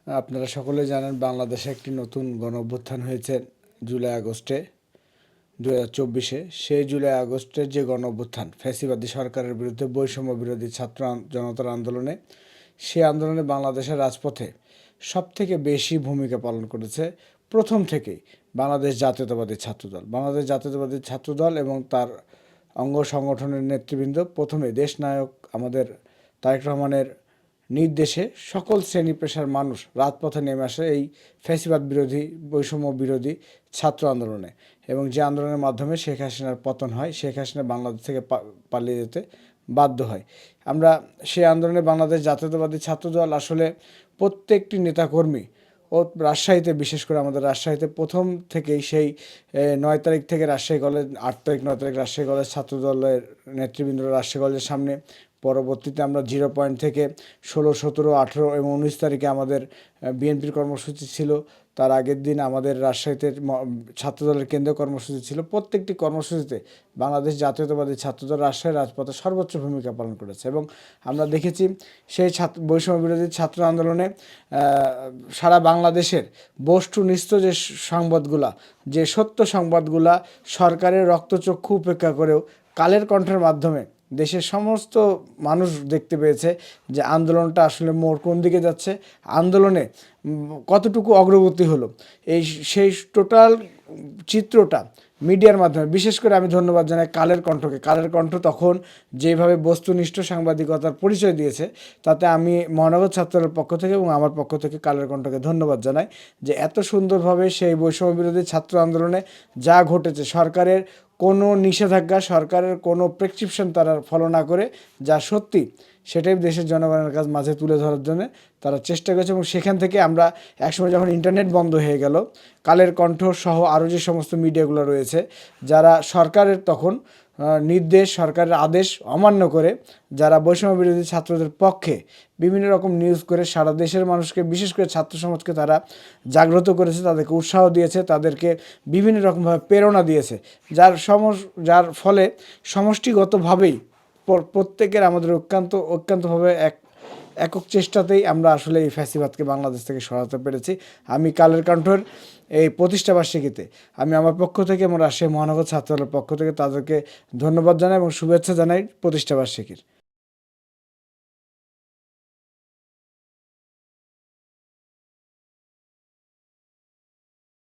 আপনারা সকলেই জানেন বাংলাদেশে একটি নতুন গণঅভ্যুত্থান হয়েছে জুলাই আগস্টে 2024-এ। সেই জুলাই আগস্টের যে গণঅভ্যুত্থান ফ্যাসিবাদী সরকারের বিরুদ্ধে বৈষম্য বিরোধী ছাত্র জনতার আন্দোলনে, সেই আন্দোলনে বাংলাদেশের রাজপথে সবথেকে বেশি ভূমিকা পালন করেছে প্রথম থেকেই বাংলাদেশ জাতীয়তাবাদী ছাত্রদল। বাংলাদেশ জাতীয়তাবাদী ছাত্রদল এবং তার অঙ্গ সংগঠনের নেতৃবৃন্দ প্রথমে দেশনায়ক আমাদের তারেক রহমানের নির্দেশে সকল শ্রেণী পেশার মানুষ রাজপথে নেমে আসে এই ফ্যাসিবাদ বিরোধী বৈষম্য বিরোধী ছাত্র আন্দোলনে, এবং যে আন্দোলনের মাধ্যমে শেখ হাসিনার পতন হয়। শেখ হাসিনা বাংলাদেশ থেকে পালিয়ে যেতে বাধ্য হয়। আমরা সেই আন্দোলনে বাংলাদেশ জাতীয়তাবাদী ছাত্রদল আসলে প্রত্যেকটি নেতাকর্মী ও রাজশাহীতে, বিশেষ করে আমাদের রাজশাহীতে প্রথম থেকেই সেই 9 তারিখ থেকে রাজশাহী কলেজ, 8 তারিখ 9 তারিখ রাজশাহী কলেজ ছাত্রদলের নেতৃবৃন্দ রাজশাহী কলেজের সামনে, পরবর্তীতে আমরা 0 পয়েন্ট থেকে 16, 17, 18 এবং 19 তারিখে আমাদের বিএনপির কর্মসূচি ছিল। তার আগের দিন আমাদের রাজশাহীতে ছাত্রদলের কেন্দ্রীয় কর্মসূচি ছিল। প্রত্যেকটি কর্মসূচিতে বাংলাদেশ জাতীয়তাবাদী ছাত্রদল রাজশাহী রাজপথে সর্বোচ্চ ভূমিকা পালন করেছে, এবং আমরা দেখেছি সেই বৈষম্য বিরোধী ছাত্র আন্দোলনে সারা বাংলাদেশের বস্তুনিষ্ঠ যে সংবাদগুলা, যে সত্য সংবাদগুলা সরকারের রক্তচক্ষু উপেক্ষা করেও কালের কণ্ঠের মাধ্যমে দেশের সমস্ত মানুষ দেখতে পেয়েছে যে আন্দোলনটা আসলে মোড় কোন দিকে যাচ্ছে, আন্দোলনে কতটুকু অগ্রগতি হলো। সেই টোটাল চিত্রটা মিডিয়ার মাধ্যমে, বিশেষ করে আমি ধন্যবাদ জানাই কালের কণ্ঠকে। কালের কণ্ঠ তখন যেভাবে বস্তুনিষ্ঠ সাংবাদিকতার পরিচয় দিয়েছে, তাতে আমি মহানগর ছাত্রদলের পক্ষ থেকে এবং আমার পক্ষ থেকে কালের কণ্ঠকে ধন্যবাদ জানাই যে এত সুন্দরভাবে সেই বৈষম্য বিরোধী ছাত্র আন্দোলনে যা ঘটেছে, সরকারের কোনো নিষেধাজ্ঞা, সরকারের কোনো প্রেসক্রিপশন তারা ফলো না করে যা সত্যি সেটাই দেশের জনগণের কাছে মাঝে তুলে ধরার জন্য তারা চেষ্টা করেছে। এবং সেখান থেকে আমরা একসময় যখন ইন্টারনেট বন্ধ হয়ে গেল, কালের কণ্ঠ সহ আরও যে সমস্ত মিডিয়াগুলো রয়েছে, যারা সরকারের তখন নির্দেশ, সরকারের আদেশ অমান্য করে যারা বৈষম্য বিরোধী ছাত্রদের পক্ষে বিভিন্ন রকম নিউজ করে সারা দেশের মানুষকে, বিশেষ করে ছাত্র সমাজকে তারা জাগ্রত করেছে, তাদেরকে উৎসাহ দিয়েছে, তাদেরকে বিভিন্ন রকমভাবে প্রেরণা দিয়েছে, যার ফলে সমষ্টিগতভাবেই প্রত্যেকের আমাদের ঐক্যান্তভাবে একক চেষ্টাতেই আমরা আসলে এই ফ্যাসিবাদকে বাংলাদেশ থেকে সরাতে পেরেছি। আমি কালের কণ্ঠের এই প্রতিষ্ঠাবার্ষিকীতে আমি আমার পক্ষ থেকে এবং রাজশাহী মহানগর ছাত্রদলের পক্ষ থেকে তাদেরকে ধন্যবাদ জানাই এবং শুভেচ্ছা জানাই প্রতিষ্ঠাবার্ষিকীর।